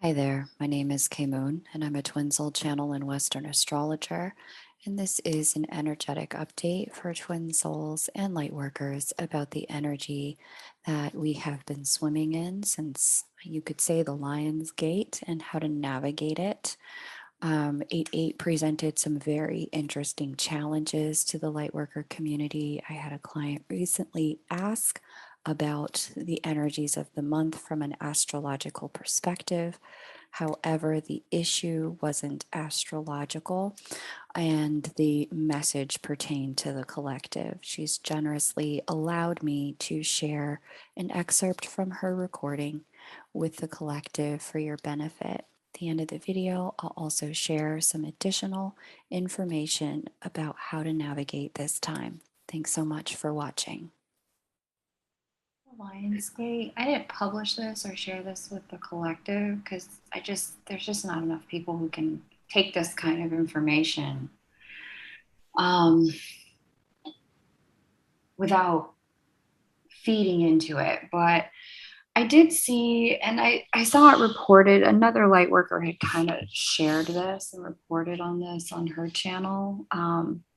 Hi there, my name is Kay Moon, and I'm a twin soul channel and Western astrologer. And this is an energetic update for twin souls and light workers about the energy that we have been swimming in since you could say the Lion's Gate and how to navigate it. 8-8 presented some very interesting challenges to the lightworker community. I had a client recently ask about the energies of the month from an astrological perspective. However, the issue wasn't astrological and the message pertained to the collective. She's generously allowed me to share an excerpt from her recording with the collective for your benefit. At the end of the video, I'll also share some additional information about how to navigate this time. Thanks so much for watching. Lionsgate. I didn't publish this or share this with the collective because there's just not enough people who can take this kind of information without feeding into it. But I did see, and I saw it reported. Another light worker had kind of shared this and reported on this on her channel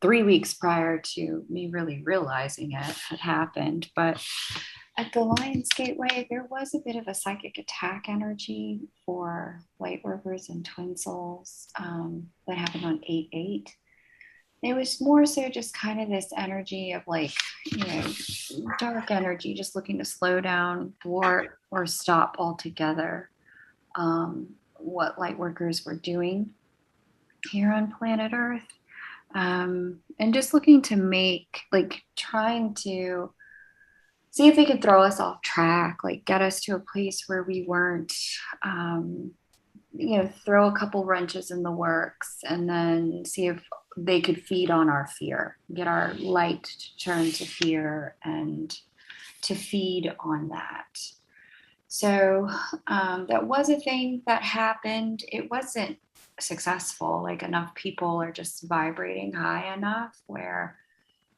3 weeks prior to me really realizing it had happened. But at the Lions Gateway, there was a bit of a psychic attack energy for light workers and twin souls that happened on 8-8. It was more so just kind of this energy of like, dark energy, just looking to slow down, thwart, or stop altogether what light workers were doing here on planet Earth. And just looking to make, like, trying to see if they could throw us off track, like get us to a place where we weren't, throw a couple wrenches in the works and then see if they could feed on our fear, get our light to turn to fear and to feed on that. So that was a thing that happened. It wasn't successful. Like, enough people are just vibrating high enough where,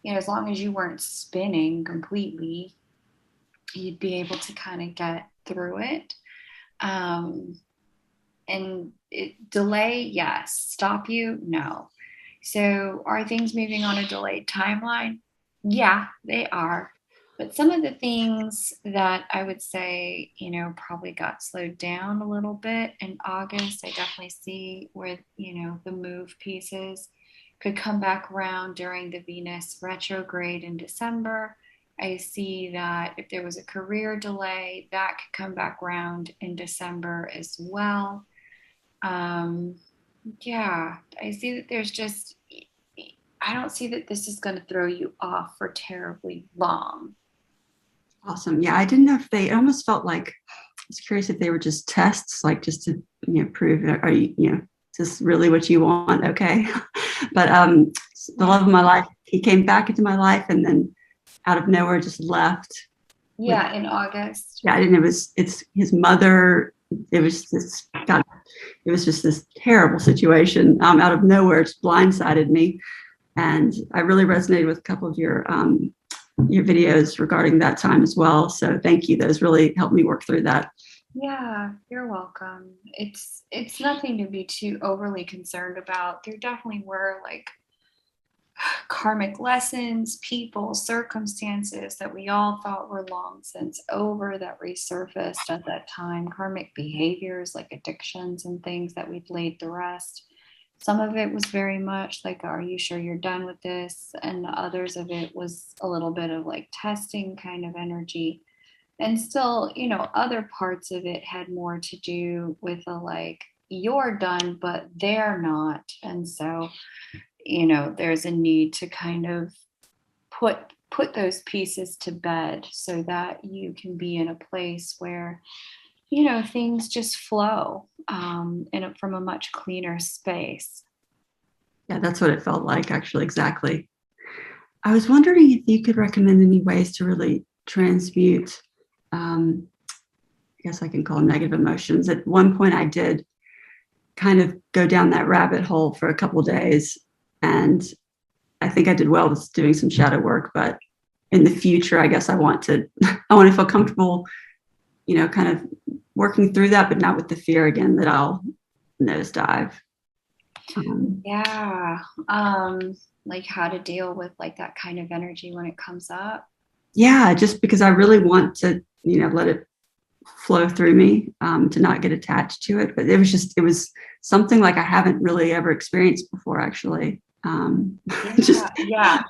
as long as you weren't spinning completely, you'd be able to kind of get through it. And delay, yes. Stop you, no. So are things moving on a delayed timeline? Yeah, they are. But some of the things that I would say, probably got slowed down a little bit in August, I definitely see where, the move pieces could come back around during the Venus retrograde in December. I see that if there was a career delay, that could come back around in December as well. Yeah, I see that I don't see that this is going to throw you off for terribly long. Awesome. Yeah, I didn't know if they almost felt like, I was curious if they were just tests, like just to prove that, are you, is this really what you want? Okay. But the love of my life, he came back into my life and then out of nowhere just left. Yeah, in August. Yeah, I didn't. It's his mother. It was just this terrible situation. Out of nowhere, it blindsided me, and I really resonated with a couple of your videos regarding that time as well. So thank you. Those really helped me work through that. Yeah, you're welcome. It's nothing to be too overly concerned about. There definitely were like karmic lessons, people, circumstances that we all thought were long since over that resurfaced at that time. Karmic behaviors like addictions and things that we'd laid to rest. Some of it was very much like, are you sure you're done with this? And others of it was a little bit of like testing kind of energy. And still, other parts of it had more to do with a like, you're done, but they're not. And so, there's a need to kind of put those pieces to bed so that you can be in a place where, things just flow from a much cleaner space. Yeah, that's what it felt like, actually. Exactly. I was wondering if you could recommend any ways to really transmute, I guess I can call them negative emotions. At one point, I did kind of go down that rabbit hole for a couple of days, and I think I did well with doing some shadow work. But in the future, I guess I want to feel comfortable, kind of working through that, but not with the fear again that I'll nosedive. Yeah. Like how to deal with like that kind of energy when it comes up. Yeah, just because I really want to, let it flow through me, to not get attached to it. But it was something like I haven't really ever experienced before, actually. Yeah.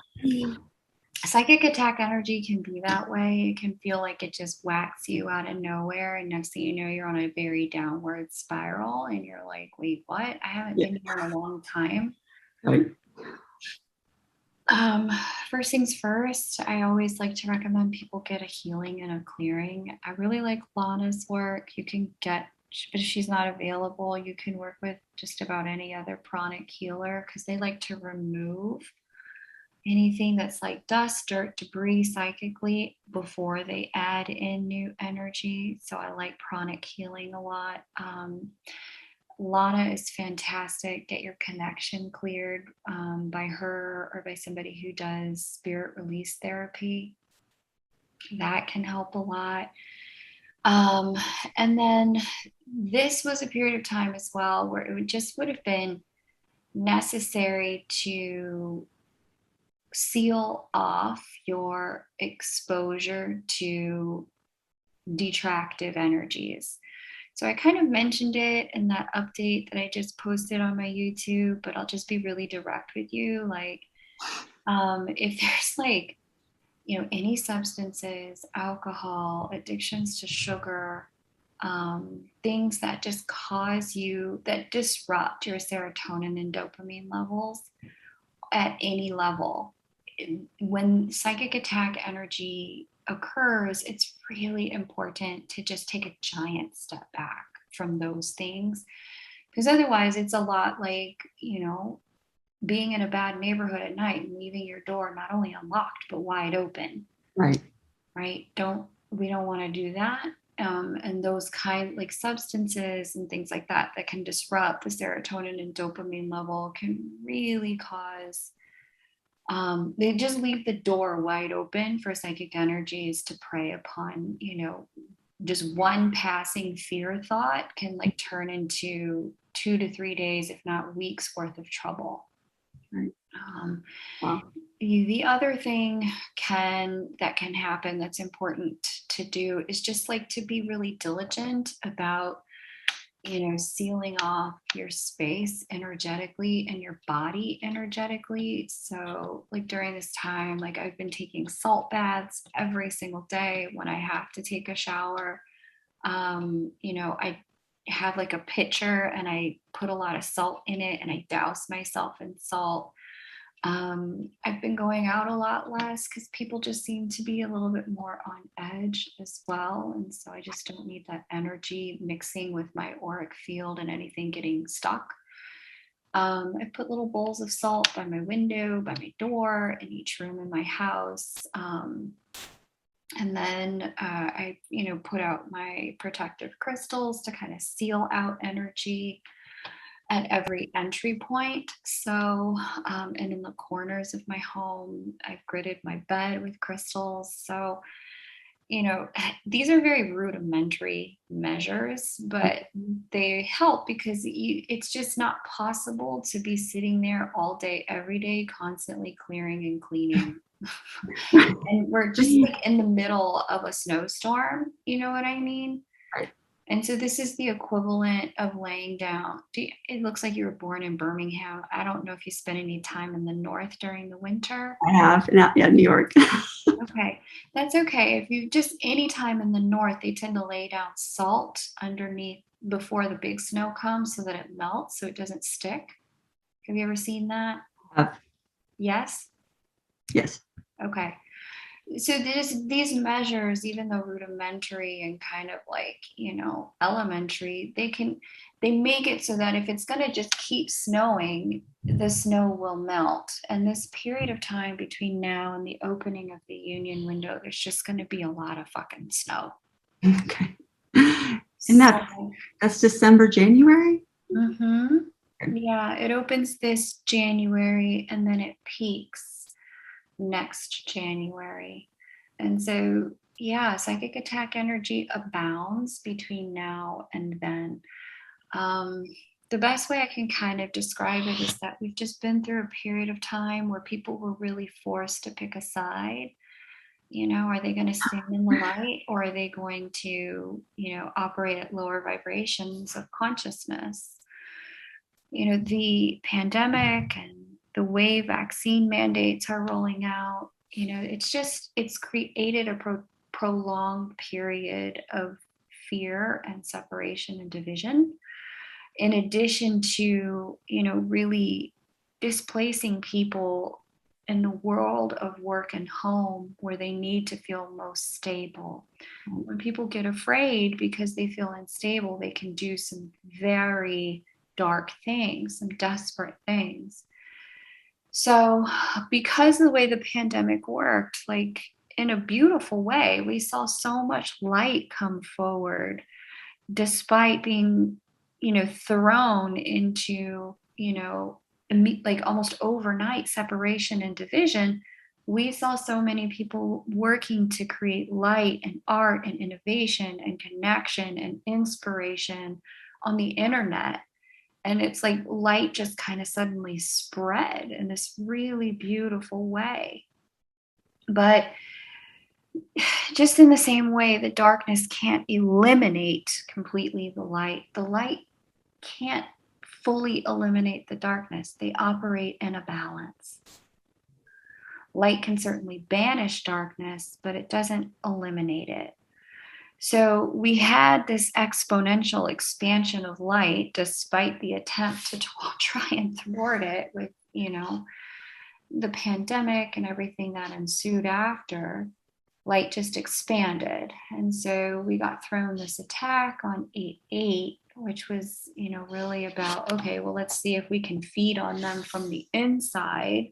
Psychic attack energy can be that way. It can feel like it just whacks you out of nowhere. And next thing you know, you're on a very downward spiral and you're like, wait, what? I haven't been here in a long time. Right. First things first, I always like to recommend people get a healing and a clearing. I really like Lana's work. You can get, but if she's not available, you can work with just about any other pranic healer because they like to remove anything that's like dust, dirt, debris psychically before they add in new energy. So I like pranic healing a lot. Lana is fantastic. Get your connection cleared by her or by somebody who does spirit release therapy. That can help a lot. And then this was a period of time as well where it would have been necessary to seal off your exposure to detractive energies. So I kind of mentioned it in that update that I just posted on my YouTube, but I'll just be really direct with you. Like, if there's like, any substances, alcohol, addictions to sugar, things that just that disrupt your serotonin and dopamine levels at any level. When psychic attack energy occurs, it's really important to just take a giant step back from those things because otherwise it's a lot like, being in a bad neighborhood at night and leaving your door not only unlocked but wide open. Right. We don't want to do that. And those like substances and things like that can disrupt the serotonin and dopamine level can really cause they just leave the door wide open for psychic energies to prey upon. Just one passing fear thought can like turn into 2 to 3 days, if not weeks worth of trouble. Right. Wow. The other thing that can happen that's important to do is just like to be really diligent about sealing off your space energetically and your body energetically. So like during this time, like I've been taking salt baths every single day when I have to take a shower. I have like a pitcher and I put a lot of salt in it and I douse myself in salt. I've been going out a lot less because people just seem to be a little bit more on edge as well. And so I just don't need that energy mixing with my auric field and anything getting stuck. I put little bowls of salt by my window, by my door, in each room in my house. And then I, put out my protective crystals to kind of seal out energy at every entry point. So, and in the corners of my home, I've gridded my bed with crystals. So, these are very rudimentary measures, but they help because it's just not possible to be sitting there all day, every day, constantly clearing and cleaning. And we're just like in the middle of a snowstorm, you know what I mean? Right. And so this is the equivalent of laying down. It looks like you were born in Birmingham. I don't know if you spent any time in the north during the winter. I have, New York. Okay, that's okay. If you just any time in the north, they tend to lay down salt underneath before the big snow comes so that it melts so it doesn't stick. Have you ever seen that? Yes? Yes. Okay. So these measures, even though rudimentary and kind of like, elementary, they make it so that if it's going to just keep snowing, the snow will melt. And this period of time between now and the opening of the union window, there's just going to be a lot of fucking snow. Okay. And that's December, January? Mm-hmm. Yeah, it opens this January and then it peaks next January. And so, yeah, psychic attack energy abounds between now and then. Um, the best way I can kind of describe it is that we've just been through a period of time where people were really forced to pick a side. You know, are they going to stand in the light, or are they going to, you know, operate at lower vibrations of consciousness? You know, the pandemic and the way vaccine mandates are rolling out, you know, it's created a prolonged period of fear and separation and division, in addition to, you know, really displacing people in the world of work and home where they need to feel most stable. When people get afraid because they feel unstable, they can do some very dark things, some desperate things. So, because of the way the pandemic worked, like in a beautiful way, we saw so much light come forward despite being, you know, thrown into, you know, like almost overnight separation and division. We saw so many people working to create light and art and innovation and connection and inspiration on the internet. And it's like light just kind of suddenly spread in this really beautiful way. But just in the same way that darkness can't eliminate completely the light can't fully eliminate the darkness. They operate in a balance. Light can certainly banish darkness, but it doesn't eliminate it. So we had this exponential expansion of light despite the attempt to try and thwart it with, you know, the pandemic and everything that ensued after. Light just expanded. And so we got thrown this attack on 8/8, which was, you know, really about, okay, well, let's see if we can feed on them from the inside,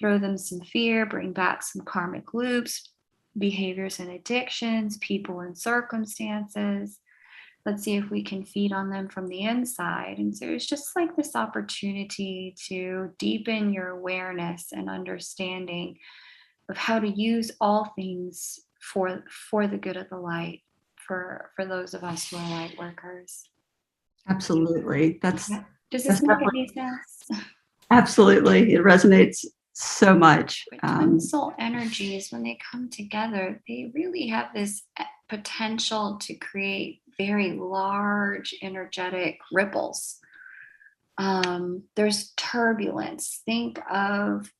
throw them some fear, bring back some karmic loops, behaviors and addictions, people and circumstances. Let's see if we can feed on them from the inside. And so it's just like this opportunity to deepen your awareness and understanding of how to use all things for the good of the light, for those of us who are light workers. Absolutely. Does this that's make any sense? Absolutely. It resonates so much. Twin soul energies, when they come together, they really have this potential to create very large energetic ripples. There's turbulence. Think of,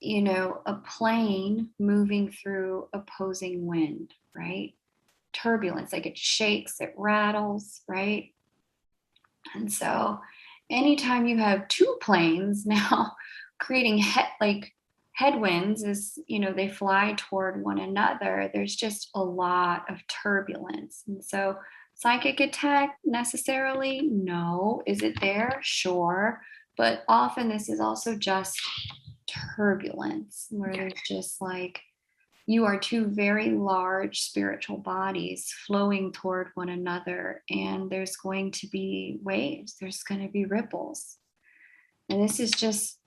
you know, a plane moving through opposing wind, right? Turbulence, like it shakes, it rattles, right? And so anytime you have two planes now creating headwinds, as you know, they fly toward one another, there's just a lot of turbulence. And so psychic attack necessarily, no. Is it there? Sure. But often this is also just turbulence, where there's just like, you are two very large spiritual bodies flowing toward one another, and there's going to be waves, there's going to be ripples. And this is just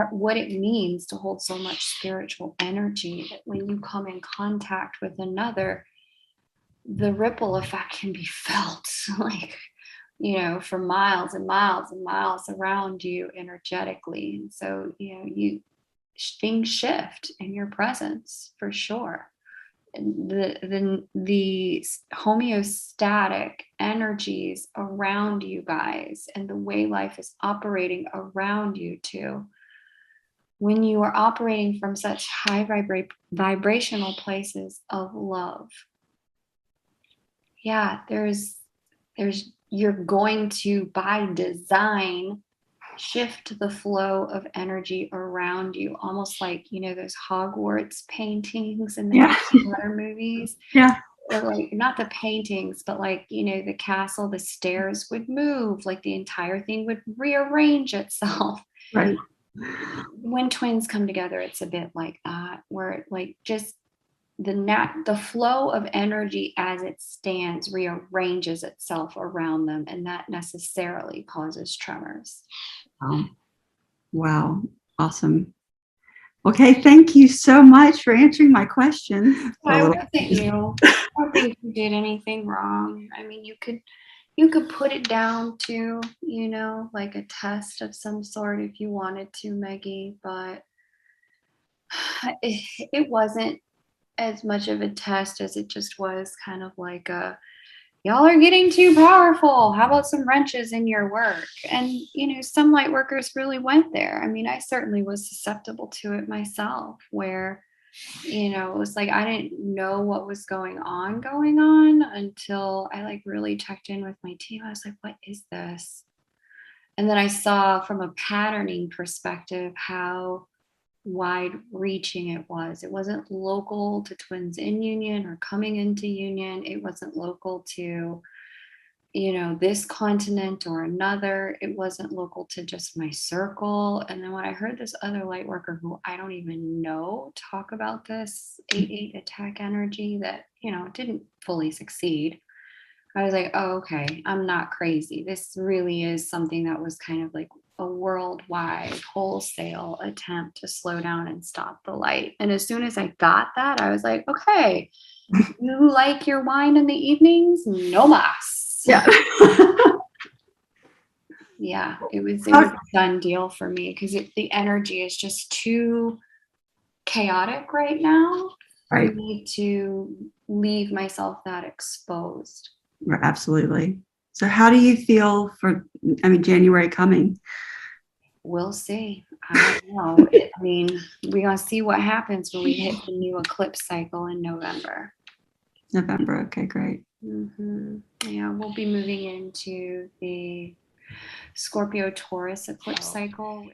what it means to hold so much spiritual energy, that when you come in contact with another, the ripple effect can be felt like, you know, for miles and miles and miles around you energetically. And so, you know, things shift in your presence for sure. The homeostatic energies around you guys and the way life is operating around you too, when you are operating from such high vibrational places of love, yeah, there's you're going to, by design, shift the flow of energy around you, almost like, you know, those Hogwarts paintings in the Harry Potter movies. Yeah. Or like, not the paintings, but like, you know, the castle, the stairs would move, like the entire thing would rearrange itself. Right. When twins come together, it's a bit like that, where it like just the flow of energy as it stands rearranges itself around them, and that necessarily causes tremors. Wow. Awesome. Okay, thank you so much for answering my questions. Why wasn't you? I don't think you did anything wrong. I mean, you could put it down to, like a test of some sort if you wanted to, Maggie, but it wasn't as much of a test as it just was kind of like y'all are getting too powerful. How about some wrenches in your work? And, some light workers really went there. I mean, I certainly was susceptible to it myself, where, it was like I didn't know what was going on until I like really checked in with my team. I was like, what is this? And then I saw from a patterning perspective how wide reaching it was. It wasn't local to twins in union or coming into union. It wasn't local to, this continent or another. It wasn't local to just my circle. And then when I heard this other light worker who I don't even know talk about this 8-8 attack energy that, didn't fully succeed, I was like, oh, okay, I'm not crazy. This really is something that was kind of like a worldwide wholesale attempt to slow down and stop the light. And as soon as I got that, I was like, okay, you like your wine in the evenings? No mas. Yeah. Yeah, it was a done deal for me because the energy is just too chaotic right now for me to leave myself that exposed. Absolutely. So how do you feel for, January coming? We'll see. I don't know. I mean, we're going to see what happens when we hit the new eclipse cycle in November. November. Okay, great. Yeah, we'll be moving into the Scorpio Taurus eclipse cycle.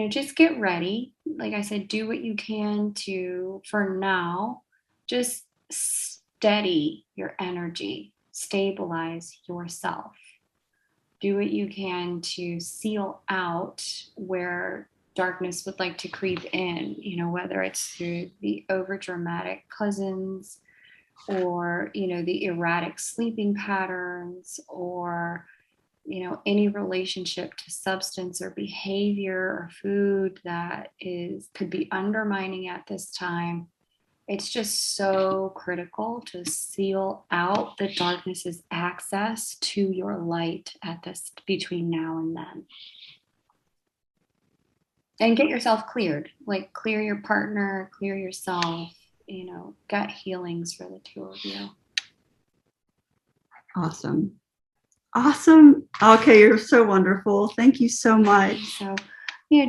Just get ready. Like I said, do what you can to, for now, just steady your energy, stabilize yourself. Do what you can to seal out where darkness would like to creep in, whether it's through the overdramatic cousins or, the erratic sleeping patterns or, any relationship to substance or behavior or food that could be undermining at this time. It's just so critical to seal out the darkness's access to your light at this between now and then. And get yourself cleared, like clear your partner, clear yourself, gut healings for the two of you. Awesome. Okay, you're so wonderful. Thank you so much. So,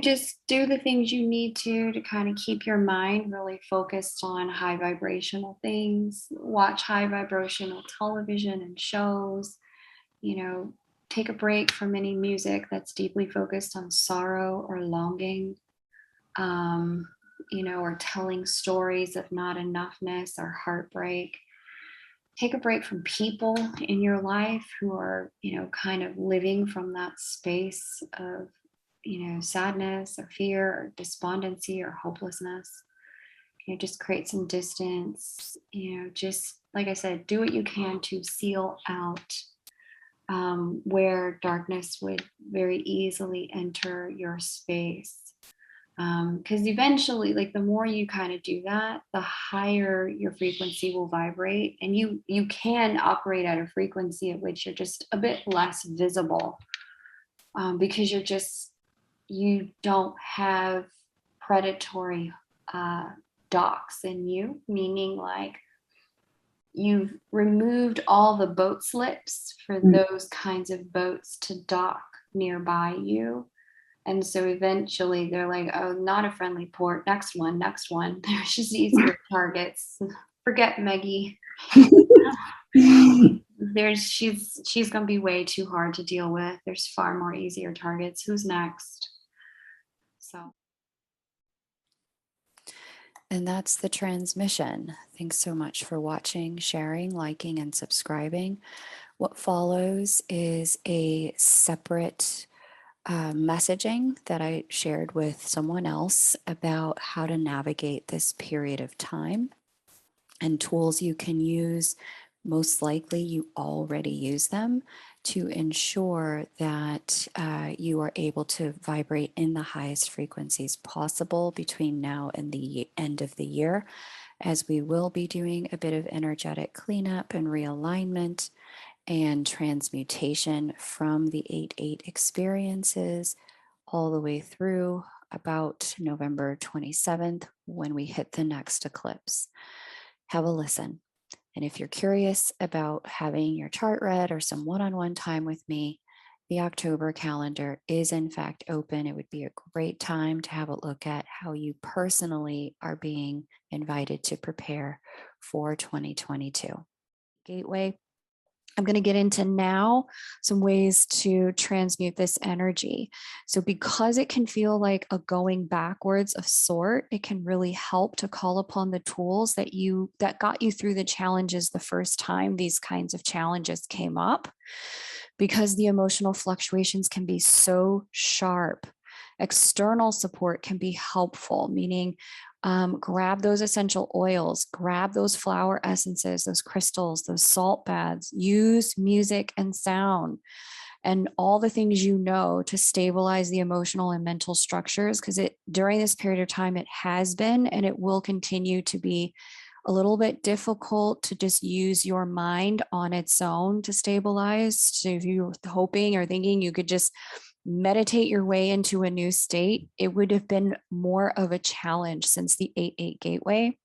just do the things you need to kind of keep your mind really focused on high vibrational things. Watch high vibrational television and shows. Take a break from any music that's deeply focused on sorrow or longing, or telling stories of not enoughness or heartbreak. Take a break from people in your life who are, kind of living from that space of, sadness or fear or despondency or hopelessness. Just create some distance, just like I said, do what you can to seal out where darkness would very easily enter your space. Because eventually, like the more you kind of do that, the higher your frequency will vibrate, and you can operate at a frequency at which you're just a bit less visible, because you don't have predatory docks in you, meaning like you've removed all the boat slips for those kinds of boats to dock nearby you. And so eventually they're like, oh, not a friendly port. Next one. There's just easier targets. Forget Maggie. She's going to be way too hard to deal with. There's far more easier targets. Who's next? So. And that's the transmission. Thanks so much for watching, sharing, liking, and subscribing. What follows is a separate messaging that I shared with someone else about how to navigate this period of time and tools you can use most likely you already use them to ensure that you are able to vibrate in the highest frequencies possible between now and the end of the year, as we will be doing a bit of energetic cleanup and realignment and transmutation from the 8-8 experiences all the way through about November 27th when we hit the next eclipse. Have a listen. And if you're curious about having your chart read or some one-on-one time with me, the October calendar is in fact open. It would be a great time to have a look at how you personally are being invited to prepare for 2022. Gateway. I'm going to get into now some ways to transmute this energy. So because it can feel like a going backwards of sort, it can really help to call upon the tools that got you through the challenges the first time these kinds of challenges came up, because the emotional fluctuations can be so sharp. External support can be helpful, meaning grab those essential oils, grab those flower essences, those crystals, those salt baths, use music and sound and all the things you know to stabilize the emotional and mental structures, because during this period of time, it has been and it will continue to be a little bit difficult to just use your mind on its own to stabilize. So if you're hoping or thinking you could just meditate your way into a new state, it would have been more of a challenge since the 8-8 gateway.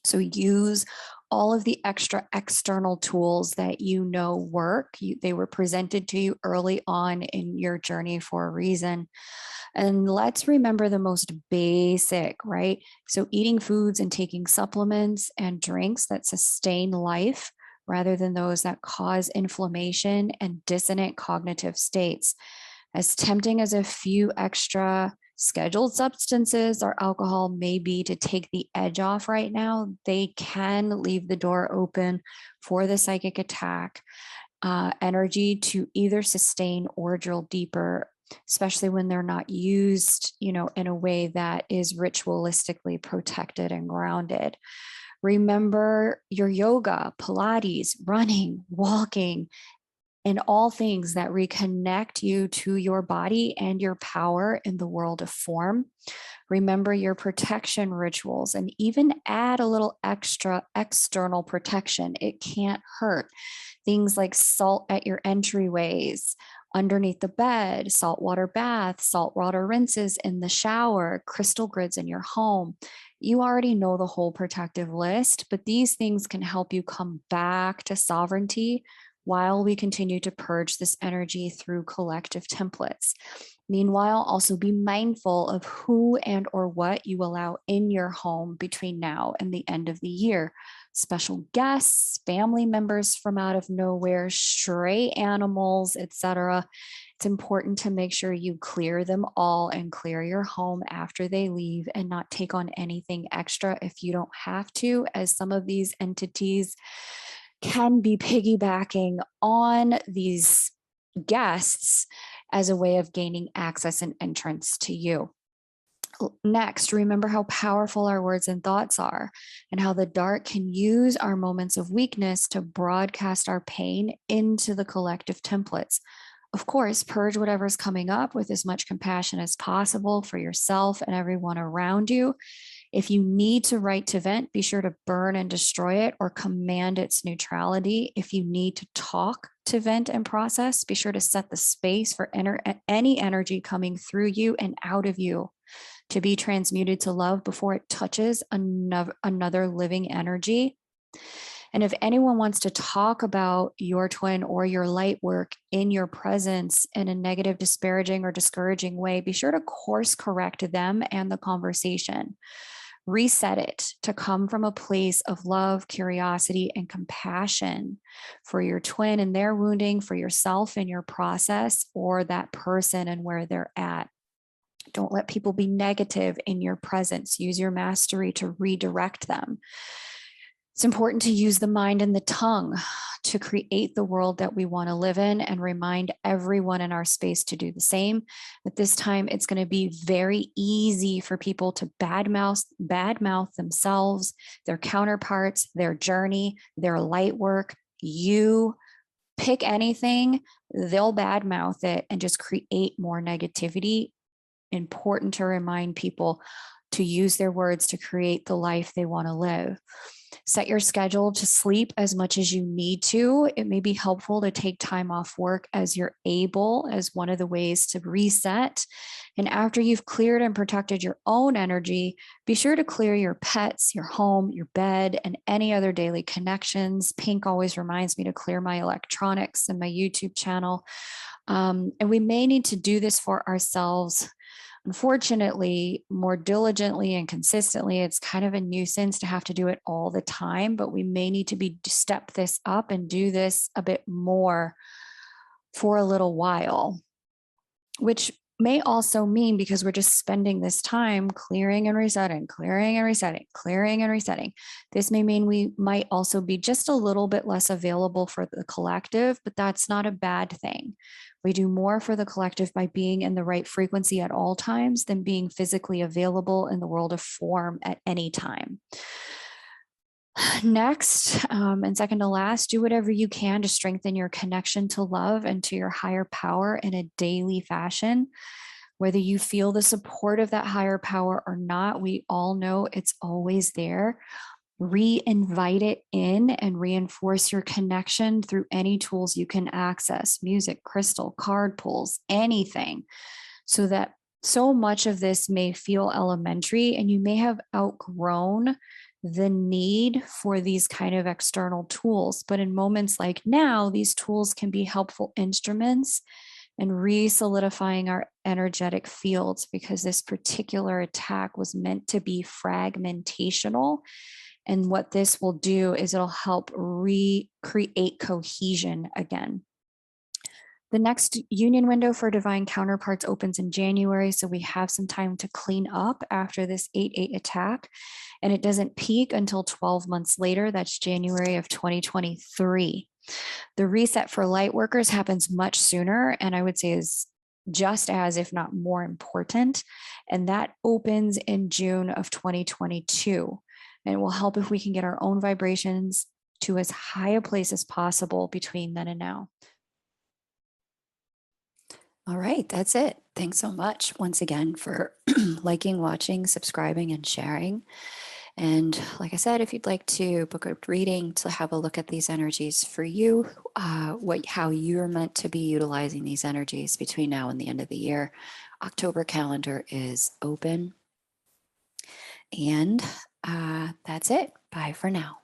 So use all of the extra external tools that you know work. They were presented to you early on in your journey for a reason. And let's remember the most basic, right? So eating foods and taking supplements and drinks that sustain life rather than those that cause inflammation and dissonant cognitive states. As tempting as a few extra scheduled substances or alcohol may be to take the edge off right now, they can leave the door open for the psychic attack energy to either sustain or drill deeper, especially when they're not used, in a way that is ritualistically protected and grounded. Remember your yoga, Pilates, running, walking, and all things that reconnect you to your body and your power in the world of form. Remember your protection rituals and even add a little extra external protection. It can't hurt. Things like salt at your entryways, underneath the bed, saltwater baths, saltwater rinses in the shower, crystal grids in your home. You already know the whole protective list, but these things can help you come back to sovereignty while we continue to purge this energy through collective templates. Meanwhile, also be mindful of who and or what you allow in your home between now and the end of the year. Special guests, family members from out of nowhere, stray animals, etc. It's important to make sure you clear them all and clear your home after they leave and not take on anything extra if you don't have to, as some of these entities can be piggybacking on these guests as a way of gaining access and entrance to you. Next, remember how powerful our words and thoughts are, and how the dark can use our moments of weakness to broadcast our pain into the collective templates. Of course, purge whatever's coming up with as much compassion as possible for yourself and everyone around you. If you need to write to vent, be sure to burn and destroy it or command its neutrality. If you need to talk to vent and process, be sure to set the space for any energy coming through you and out of you to be transmuted to love before it touches another living energy. And if anyone wants to talk about your twin or your light work in your presence in a negative, disparaging, or discouraging way, be sure to course correct them and the conversation. Reset it to come from a place of love, curiosity, and compassion for your twin and their wounding, for yourself and your process, or that person and where they're at. Don't let people be negative in your presence. Use your mastery to redirect them. It's important to use the mind and the tongue to create the world that we want to live in, and remind everyone in our space to do the same. At this time, it's going to be very easy for people to badmouth themselves, their counterparts, their journey, their light work, You pick anything, they'll badmouth it and just create more negativity. Important to remind people to use their words to create the life they want to live. Set your schedule to sleep as much as you need to. It may be helpful to take time off work as you're able, as one of the ways to reset. And after you've cleared and protected your own energy, be sure to clear your pets, your home, your bed, and any other daily connections. Pink always reminds me to clear my electronics and my YouTube channel. And we may need to do this for ourselves. Unfortunately, more diligently and consistently, it's kind of a nuisance to have to do it all the time, but we may need to step this up and do this a bit more for a little while, which may also mean, because we're just spending this time clearing and resetting, clearing and resetting, clearing and resetting. This may mean we might also be just a little bit less available for the collective, but that's not a bad thing. We do more for the collective by being in the right frequency at all times than being physically available in the world of form at any time. Next, and second to last, do whatever you can to strengthen your connection to love and to your higher power in a daily fashion. Whether you feel the support of that higher power or not, we all know it's always there. Re-invite it in and reinforce your connection through any tools you can access: music, crystal, card pulls, anything, so that so much of this may feel elementary and you may have outgrown the need for these kind of external tools. But in moments like now, these tools can be helpful instruments in re-solidifying our energetic fields, because this particular attack was meant to be fragmentational. And what this will do is it'll help recreate cohesion again. The next union window for divine counterparts opens in January, so we have some time to clean up after this 8/8 attack, and it doesn't peak until 12 months later. That's January of 2023. The reset for light workers happens much sooner, and I would say is just as, if not more important, and that opens in June of 2022. And it will help if we can get our own vibrations to as high a place as possible between then and now. All right, that's it. Thanks so much once again for liking, watching, subscribing, and sharing. And like I said, if you'd like to book a reading to have a look at these energies for you, how you're meant to be utilizing these energies between now and the end of the year, October calendar is open. And that's it. Bye for now.